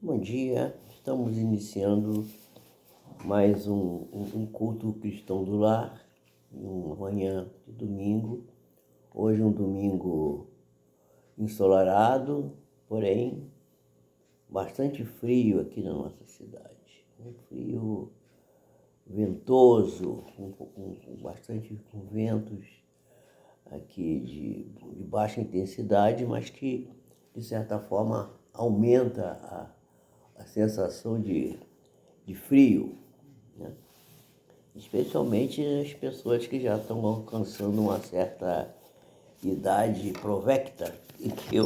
Bom dia, estamos iniciando mais um culto cristão do lar, uma manhã de domingo. Hoje um domingo ensolarado, porém bastante frio aqui na nossa cidade. Um frio ventoso, com ventos aqui de baixa intensidade, mas que de certa forma aumenta a sensação de frio, né? Especialmente as pessoas que já estão alcançando uma certa idade provecta, em que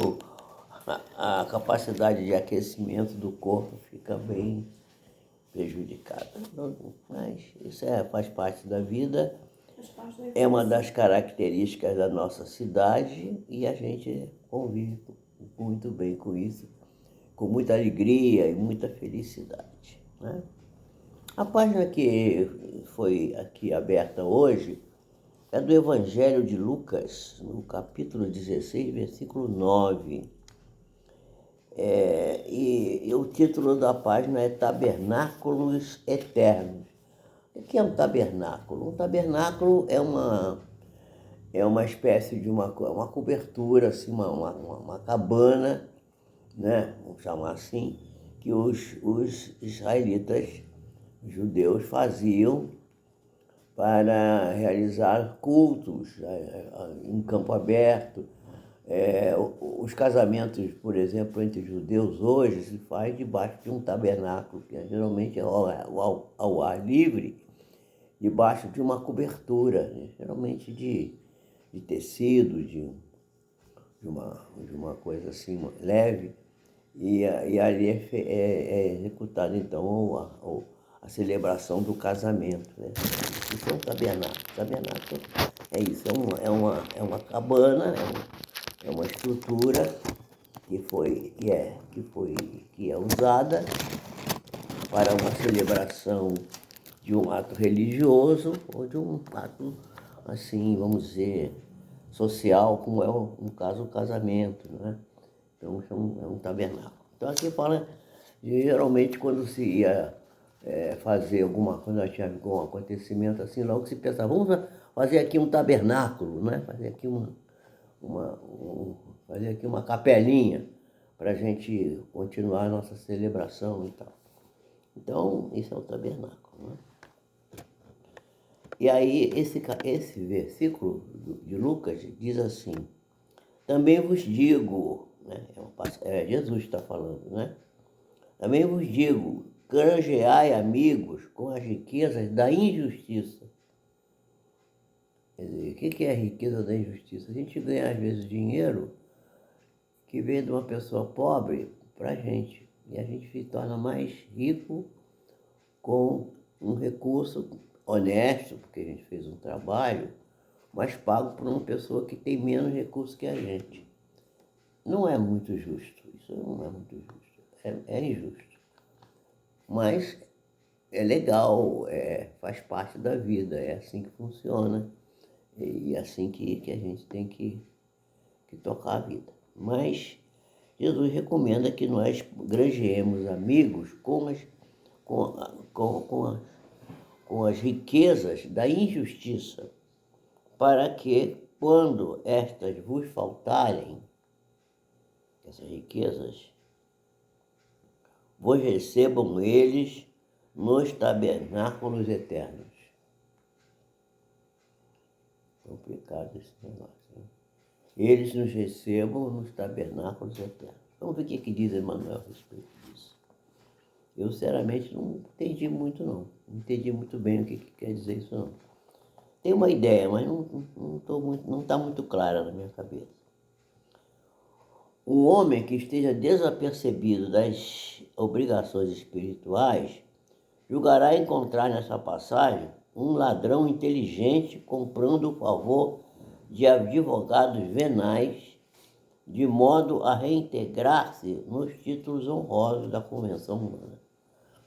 a capacidade de aquecimento do corpo fica bem prejudicada. Mas isso faz parte da vida, é uma das características da nossa cidade e a gente convive muito bem com isso, com muita alegria e muita felicidade, né? A página que foi aqui aberta hoje é do Evangelho de Lucas, no capítulo 16, versículo 9. E o título da página é Tabernáculos Eternos. O que é um tabernáculo? Um tabernáculo é uma espécie de uma cobertura, assim, uma cabana, né? Vamos chamar assim, que os israelitas, os judeus, faziam para realizar cultos em campo aberto. Os casamentos, por exemplo, entre judeus hoje se faz debaixo de um tabernáculo, que geralmente é ao ar livre, debaixo de uma cobertura, né? Geralmente de tecido, de uma coisa assim leve, e ali é executada então a celebração do casamento, né? Isso é um tabernáculo. Tabernáculo é isso, é uma cabana, é uma estrutura que é usada para uma celebração de um ato religioso ou de um ato, assim, vamos dizer, social, como é, no caso, o casamento, né? Então, é um tabernáculo. Então, aqui fala, geralmente, quando se ia fazer quando tinha algum acontecimento assim, logo se pensava, vamos fazer aqui um tabernáculo, né? Fazer aqui uma capelinha para a gente continuar a nossa celebração e tal. Então, isso é o tabernáculo, né? E aí, esse versículo de Lucas diz assim: também vos digo, né? Jesus está falando, né? Também vos digo, granjeai amigos com as riquezas da injustiça. Quer dizer, o que é a riqueza da injustiça? A gente ganha, às vezes, dinheiro que vem de uma pessoa pobre para a gente. E a gente se torna mais rico com um recurso honesto, porque a gente fez um trabalho, mas pago por uma pessoa que tem menos recursos que a gente. Não é muito justo, isso não é muito justo, é injusto. Mas é legal, faz parte da vida, é assim que funciona e é assim que a gente tem que tocar a vida. Mas Jesus recomenda que nós granjeemos amigos com as riquezas da injustiça, para que, quando estas vos faltarem, essas riquezas, vos recebam eles nos tabernáculos eternos. Complicado esse negócio, né? Eles nos recebam nos tabernáculos eternos. Vamos ver o que diz Emmanuel a respeito disso. Eu, sinceramente, não entendi muito, não. Não entendi muito bem o que quer dizer isso, não. Tenho uma ideia, mas não está muito clara na minha cabeça. Um homem que esteja desapercebido das obrigações espirituais julgará encontrar nessa passagem um ladrão inteligente comprando o favor de advogados venais, de modo a reintegrar-se nos títulos honrosos da convenção humana.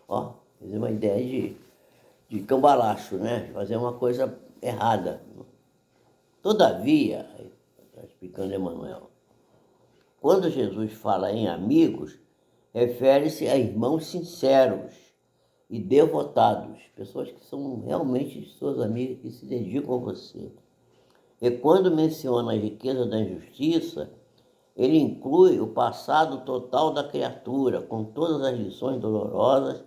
Ó, fazer uma ideia de cambalacho, né? De fazer uma coisa errada. Todavia, está explicando Emmanuel, quando Jesus fala em amigos, refere-se a irmãos sinceros e devotados, pessoas que são realmente suas amigas, que se dedicam a você. E quando menciona a riqueza da injustiça, ele inclui o passado total da criatura, com todas as lições dolorosas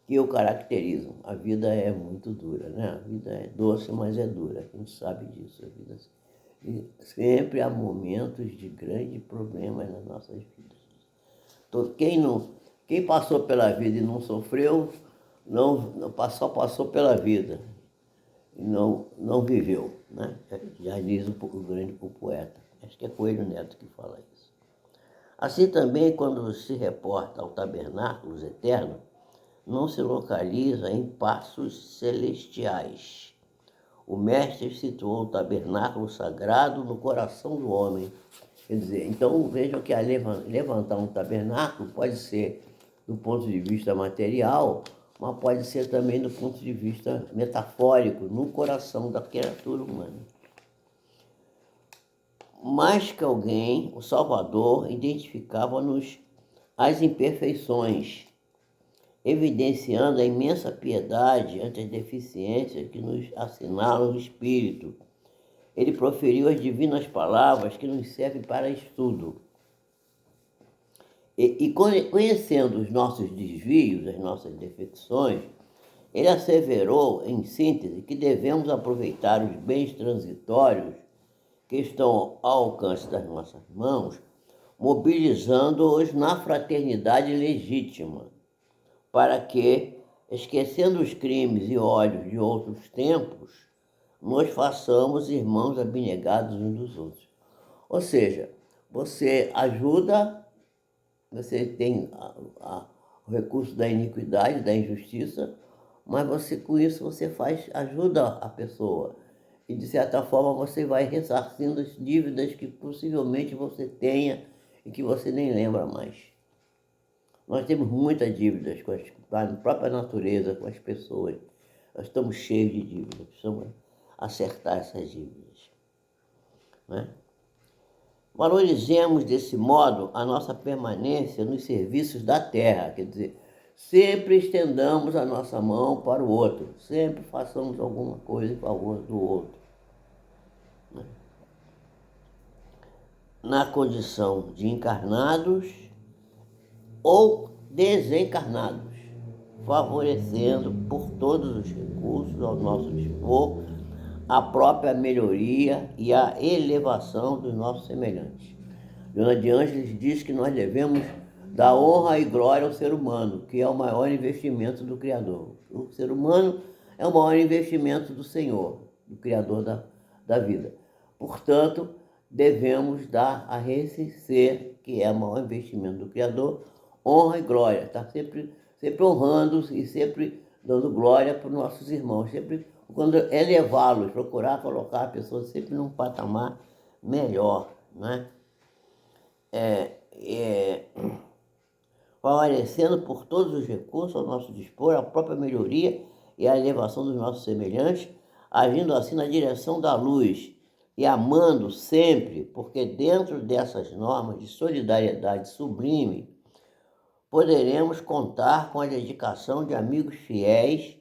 que o caracterizam. A vida é muito dura, né? A vida é doce, mas é dura. A gente sabe disso. A vida sempre há momentos de grandes problemas nas nossas vidas. Então, quem passou pela vida e não sofreu, só passou pela vida e não viveu, né? Já diz o grande poeta. Acho que é Coelho Neto que fala isso. Assim também, quando se reporta ao tabernáculos eterno, não se localiza em passos celestiais. O mestre situou o tabernáculo sagrado no coração do homem. Quer dizer, então vejam que levantar um tabernáculo pode ser do ponto de vista material, mas pode ser também do ponto de vista metafórico, no coração da criatura humana. Mais que alguém, o Salvador identificava-nos as imperfeições, evidenciando a imensa piedade ante as deficiências que nos assinalam o Espírito. Ele proferiu as divinas palavras que nos servem para estudo. E conhecendo os nossos desvios, as nossas defecções, ele asseverou, em síntese, que devemos aproveitar os bens transitórios que estão ao alcance das nossas mãos, mobilizando-os na fraternidade legítima, para que, esquecendo os crimes e ódios de outros tempos, nos façamos irmãos abnegados uns dos outros. Ou seja, você ajuda, você tem o recurso da iniquidade, da injustiça, mas com isso você ajuda a pessoa. E de certa forma você vai ressarcindo as dívidas que possivelmente você tenha e que você nem lembra mais. Nós temos muitas dívidas com a própria natureza, com as pessoas. Nós estamos cheios de dívidas, precisamos acertar essas dívidas, né? Valorizemos desse modo a nossa permanência nos serviços da terra, quer dizer, sempre estendamos a nossa mão para o outro, sempre façamos alguma coisa em favor do outro, né? Na condição de encarnados ou desencarnados, favorecendo por todos os recursos ao nosso dispor a própria melhoria e a elevação dos nossos semelhantes. Joana de Ângeles diz que nós devemos dar honra e glória ao ser humano, que é o maior investimento do Criador. O ser humano é o maior investimento do Senhor, do Criador da vida. Portanto, devemos dar a esse ser, que é o maior investimento do Criador, honra e glória. Está sempre honrando e sempre dando glória para os nossos irmãos, sempre quando elevá-los, procurar colocar a pessoa sempre num patamar melhor, né? Favorecendo por todos os recursos ao nosso dispor a própria melhoria e a elevação dos nossos semelhantes, agindo assim na direção da luz e amando sempre, porque dentro dessas normas de solidariedade sublime, poderemos contar com a dedicação de amigos fiéis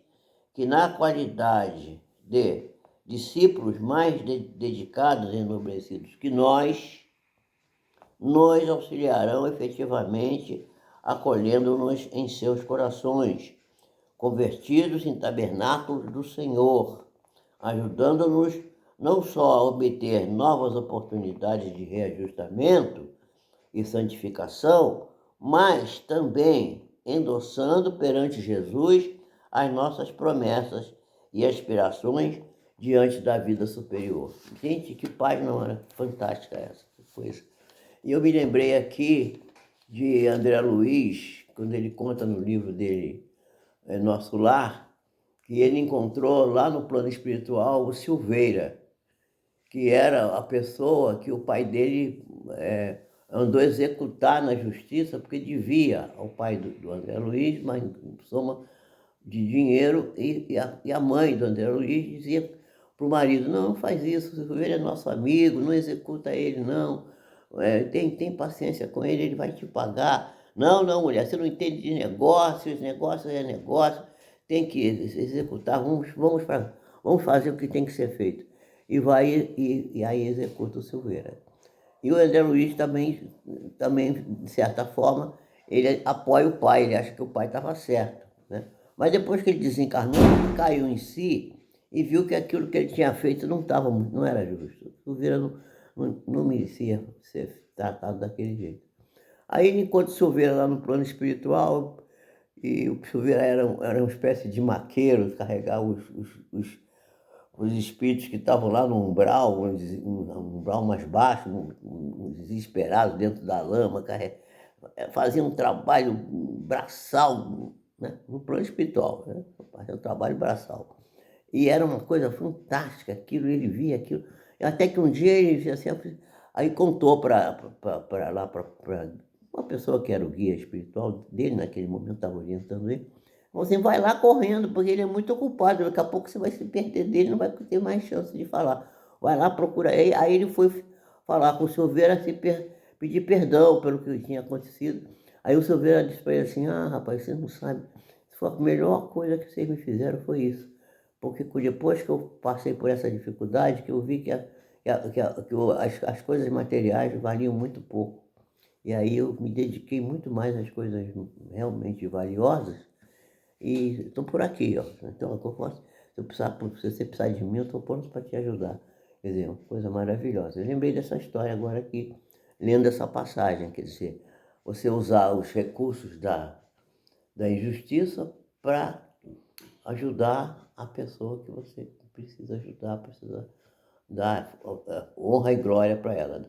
que, na qualidade de discípulos mais dedicados e enobrecidos que nós, nos auxiliarão efetivamente, acolhendo-nos em seus corações, convertidos em tabernáculos do Senhor, ajudando-nos não só a obter novas oportunidades de reajustamento e santificação, mas também endossando perante Jesus as nossas promessas e aspirações diante da vida superior. Gente, que página fantástica essa, que coisa. E eu me lembrei aqui de André Luiz, quando ele conta no livro dele, Nosso Lar, que ele encontrou lá no plano espiritual o Silveira, que era a pessoa que o pai dele andou executar na justiça porque devia ao pai do André Luiz, mas em soma de dinheiro, e a mãe do André Luiz dizia para o marido: não faz isso, o Silveira é nosso amigo, não executa ele não, tem paciência com ele vai te pagar, Não, não, mulher, você não entende de negócios, negócio é negócio, tem que executar, vamos fazer o que tem que ser feito. E vai e aí executa o Silveira. E o André Luiz também, de certa forma, ele apoia o pai, ele acha que o pai estava certo, né? Mas depois que ele desencarnou, ele caiu em si e viu que aquilo que ele tinha feito não era justo. O Silveira não merecia ser tratado daquele jeito. Aí ele encontra o Silveira lá no plano espiritual, e o Silveira era uma espécie de maqueiro, carregar os espíritos que estavam lá no umbral, um umbral mais baixo, desesperados dentro da lama, faziam um trabalho braçal, né? No plano espiritual, né? Fazia um trabalho braçal. E era uma coisa fantástica aquilo, ele via aquilo. Até que um dia ele disse assim, aí contou para uma pessoa que era o guia espiritual dele, naquele momento estava orientando ele. Você vai lá correndo, porque ele é muito ocupado, daqui a pouco você vai se perder dele, não vai ter mais chance de falar. Vai lá, procura. Aí ele foi falar com o Silveira, pedir perdão pelo que tinha acontecido. Aí o Silveira disse para ele assim, rapaz, você não sabe, a melhor coisa que vocês me fizeram foi isso. Porque depois que eu passei por essa dificuldade, que eu vi que as coisas materiais valiam muito pouco. E aí eu me dediquei muito mais às coisas realmente valiosas, e estou por aqui, ó. Então, se você precisar de mim, eu estou pronto para te ajudar. Quer dizer, uma coisa maravilhosa. Eu lembrei dessa história agora aqui, lendo essa passagem, quer dizer, você usar os recursos da injustiça para ajudar a pessoa que você precisa ajudar, precisa dar honra e glória para ela, né?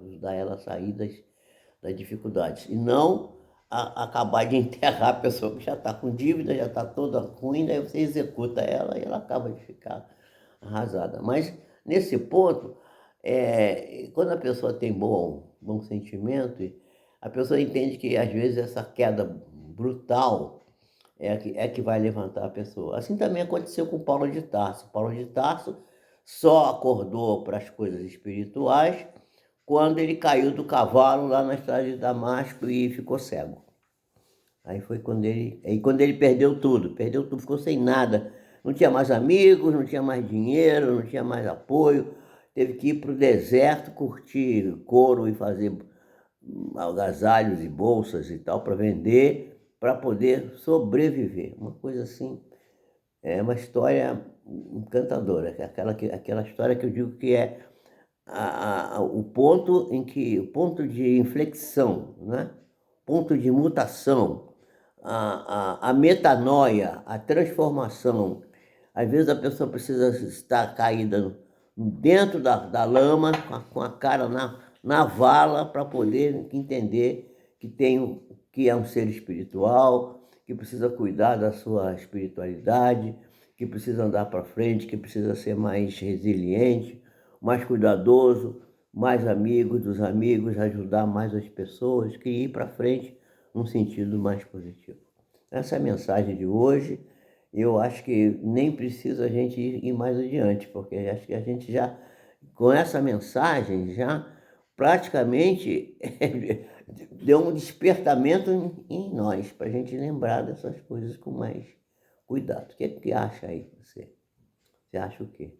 Ajudar ela a sair das dificuldades. E não acabar de enterrar a pessoa que já está com dívida, já está toda ruim, daí você executa ela e ela acaba de ficar arrasada. Mas nesse ponto, quando a pessoa tem bom sentimento, a pessoa entende que às vezes essa queda brutal é que vai levantar a pessoa. Assim também aconteceu com Paulo de Tarso. Paulo de Tarso só acordou para as coisas espirituais quando ele caiu do cavalo lá na estrada de Damasco e ficou cego. Aí foi quando ele perdeu tudo, ficou sem nada. Não tinha mais amigos, não tinha mais dinheiro, não tinha mais apoio. Teve que ir para o deserto, curtir couro e fazer agasalhos e bolsas e tal para vender, para poder sobreviver. Uma coisa assim, é uma história encantadora, aquela história que eu digo que é o ponto de inflexão, né? Ponto de mutação, a metanoia, a transformação. Às vezes a pessoa precisa estar caída dentro da lama, com a cara na vala, para poder entender que é um ser espiritual, que precisa cuidar da sua espiritualidade, que precisa andar para frente, que precisa ser mais resiliente, mais cuidadoso, mais amigo dos amigos, ajudar mais as pessoas, que ir para frente num sentido mais positivo. Essa é a mensagem de hoje. Eu acho que nem precisa a gente ir mais adiante, porque acho que a gente já, com essa mensagem, já praticamente deu um despertamento em nós, para a gente lembrar dessas coisas com mais cuidado. O que é que acha aí você? Você acha o quê?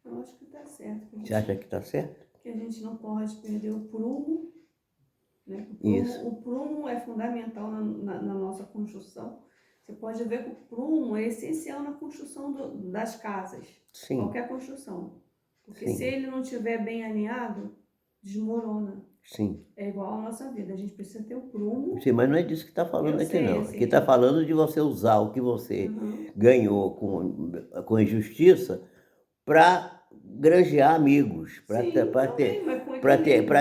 Eu acho que está certo. Você acha que está certo? Que a gente não pode perder o prumo, né? Isso. O prumo é fundamental na nossa construção. Você pode ver que o prumo é essencial na construção das casas, Sim. qualquer construção. Porque Sim. se ele não estiver bem alinhado, desmorona. Sim. É igual à nossa vida, a gente precisa ter o prumo. Sim, mas não é disso que está falando aqui, não. Eu sei. Aqui está falando de você usar o que você ganhou com injustiça para granjear amigos, para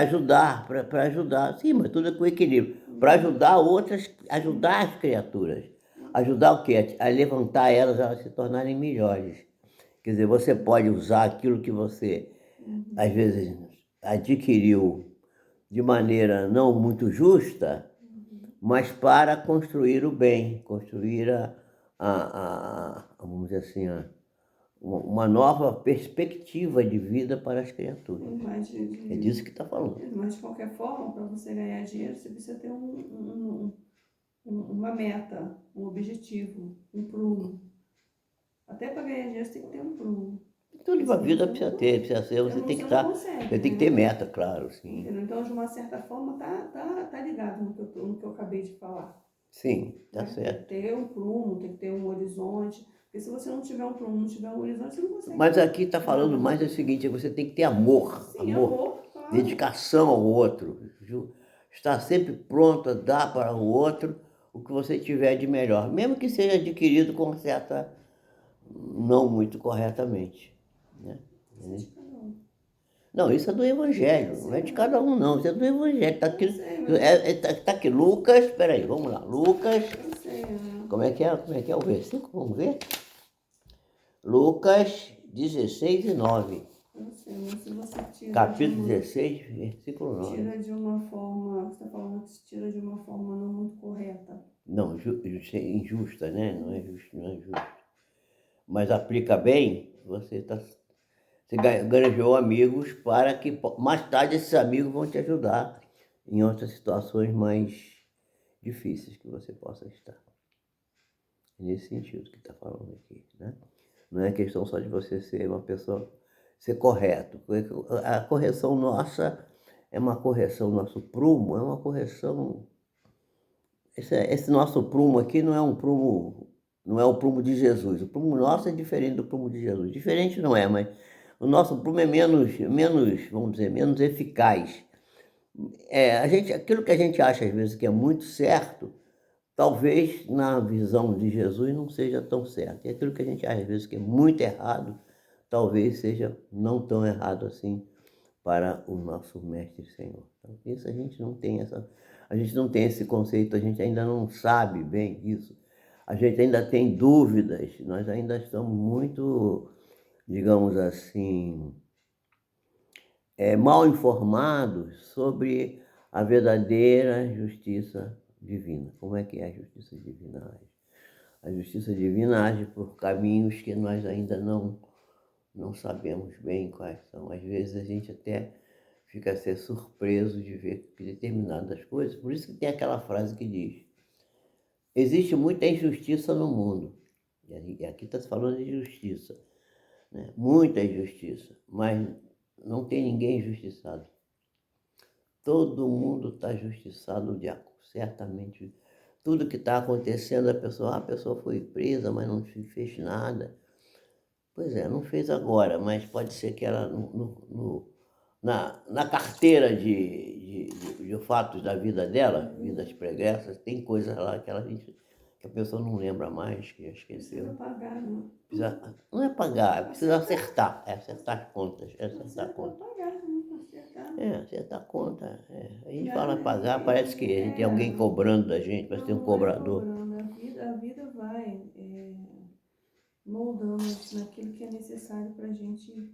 ajudar. Sim, mas tudo é com equilíbrio. Para ajudar ajudar as criaturas. Ajudar o quê? A levantar elas se tornarem melhores. Quer dizer, você pode usar aquilo que você, às vezes, adquiriu de maneira não muito justa, mas para construir o bem, construir vamos dizer assim, uma nova perspectiva de vida para as criaturas. Mas É disso que está falando. mas de qualquer forma, para você ganhar dinheiro, você precisa ter uma meta, um objetivo, um prumo. Até para ganhar dinheiro você tem que ter um prumo. Tudo Porque para a senão vida você precisa não ter, precisa ser, você tem que não estar, consegue, você tem que né? ter meta, claro, sim. Entendeu? Então, de uma certa forma, tá ligado no que eu acabei de falar. Sim, tá Né? Tem certo. que ter um prumo, tem que ter um horizonte. Porque se você não tiver um prumo, não tiver um horizonte, você não consegue. Mas aqui está falando nada. mais é o seguinte, você tem que ter amor, Sim, amor, claro. dedicação ao outro, estar sempre pronto a dar para o outro o que você tiver de melhor, mesmo que seja adquirido com certa, não muito corretamente, né? Isso é de cada um. Não, isso é do Evangelho, Eu não é sei, de cada um não, isso é do Evangelho. Está aqui, eu sei, mas tá aqui Lucas, espera aí, vamos lá, Lucas, eu sei, né? como é que é, o versículo, vamos ver? Lucas 16:9. Eu sei, mas se você Capítulo 16, versículo 9. tira de uma forma, você está falando que se tira de uma forma não muito correta. Não, injusta, né? Não é justo, não é justo. Mas aplica bem, você ganhou amigos para que mais tarde esses amigos vão te ajudar em outras situações mais difíceis que você possa estar. É nesse sentido que está falando aqui, né? Não é questão só de você ser uma pessoa, ser correto. A correção nossa é uma correção, nosso prumo é uma correção. Esse nosso prumo aqui não é um prumo, não é o prumo de Jesus. O prumo nosso é diferente do prumo de Jesus. Diferente não é, mas o nosso prumo é menos, vamos dizer, menos eficaz. Aquilo que a gente acha às vezes que é muito certo, talvez na visão de Jesus não seja tão certo. E aquilo que a gente acha às vezes que é muito errado, talvez seja não tão errado assim para o nosso Mestre e Senhor. Então, isso a gente não tem esse conceito, a gente ainda não sabe bem isso. A gente ainda tem dúvidas, nós ainda estamos muito, digamos assim, mal informados sobre a verdadeira justiça divina. Como é que é a justiça divina age? A justiça divina age por caminhos que nós ainda não sabemos bem quais são. Às vezes a gente até fica a ser surpreso de ver que determinadas coisas. Por isso que tem aquela frase que diz: existe muita injustiça no mundo. E aqui está se falando de justiça, né? Muita injustiça, mas não tem ninguém injustiçado. Todo mundo está justiçado certamente. Tudo que está acontecendo, a pessoa foi presa, mas não fez nada. Pois é, não fez agora, mas pode ser que ela, na carteira de fatos da vida dela, vidas pregressas, tem coisas lá que que a pessoa não lembra mais, que esqueceu. Precisa pagar, não. Não é pagar, precisa acertar, acertar contas, acertar contas. Pagar, não acertar. Acertar conta. A gente Não, fala pagar, parece que a gente tem alguém cobrando da gente, parece que tem um cobrador. Cobrando. A vida vai moldando naquilo que é necessário para a gente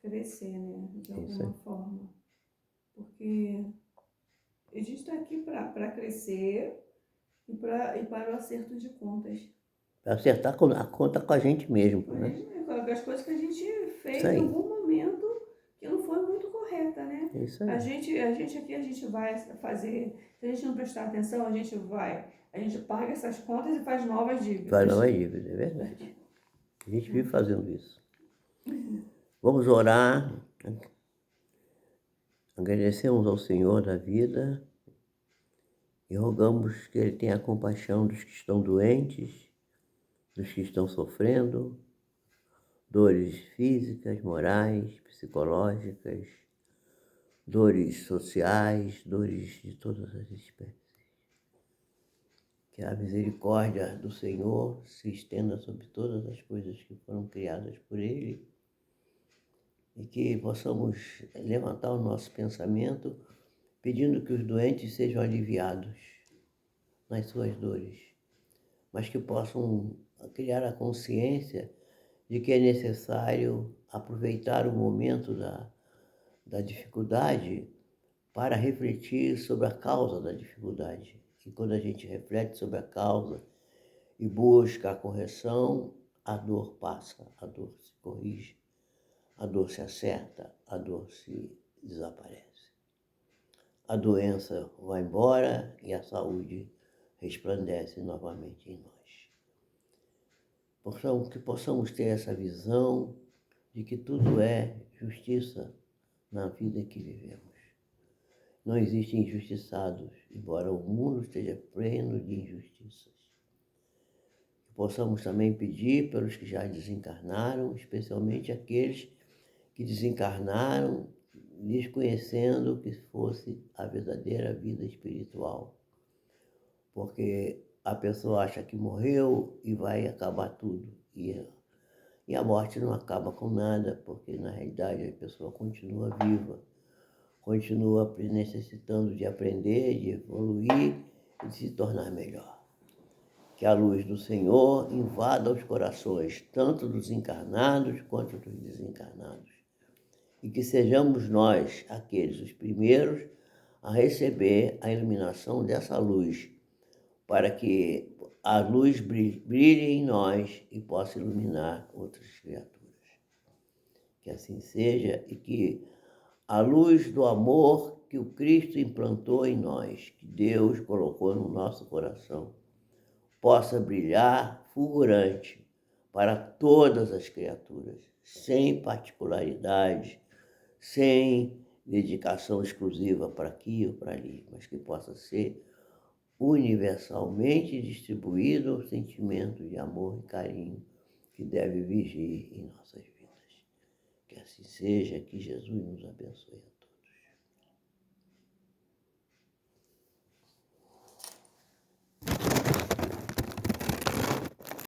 crescer, né? De alguma forma. Porque a gente está aqui para crescer e para o acerto de contas. Para acertar a conta com a gente mesmo, né? As coisas que a gente fez Isso aí. em algum momento que não foi muito correta, né? Isso aí. A gente aqui, a gente vai fazer, se a gente não prestar atenção, a gente paga essas contas e faz novas dívidas. Faz novas dívidas, é verdade. A gente vive fazendo isso. Vamos orar. Agradecemos ao Senhor da vida e rogamos que Ele tenha compaixão dos que estão doentes, dos que estão sofrendo, dores físicas, morais, psicológicas, dores sociais, dores de todas as espécies. Que a misericórdia do Senhor se estenda sobre todas as coisas que foram criadas por Ele e que possamos levantar o nosso pensamento pedindo que os doentes sejam aliviados nas suas dores, mas que possam criar a consciência de que é necessário aproveitar o momento da dificuldade para refletir sobre a causa da dificuldade. E quando a gente reflete sobre a causa e busca a correção, a dor passa, a dor se corrige, a dor se acerta, a dor se desaparece. A doença vai embora e a saúde resplandece novamente em nós. Que possamos ter essa visão de que tudo é justiça na vida que vivemos. Não existem injustiçados, embora o mundo esteja pleno de injustiças. Que possamos também pedir pelos que já desencarnaram, especialmente aqueles que desencarnaram desconhecendo o que fosse a verdadeira vida espiritual. Porque a pessoa acha que morreu e vai acabar tudo. E a morte não acaba com nada, porque na realidade a pessoa continua viva, continua necessitando de aprender, de evoluir e de se tornar melhor. Que a luz do Senhor invada os corações, tanto dos encarnados quanto dos desencarnados. E que sejamos nós, aqueles, os primeiros a receber a iluminação dessa luz, para que a luz brilhe em nós e possa iluminar outras criaturas. Que assim seja e que a luz do amor que o Cristo implantou em nós, que Deus colocou no nosso coração, possa brilhar fulgurante para todas as criaturas, sem particularidade, sem dedicação exclusiva para aqui ou para ali, mas que possa ser universalmente distribuído o sentimento de amor e carinho que deve vigir em nossas vidas. Que assim seja, que Jesus nos abençoe.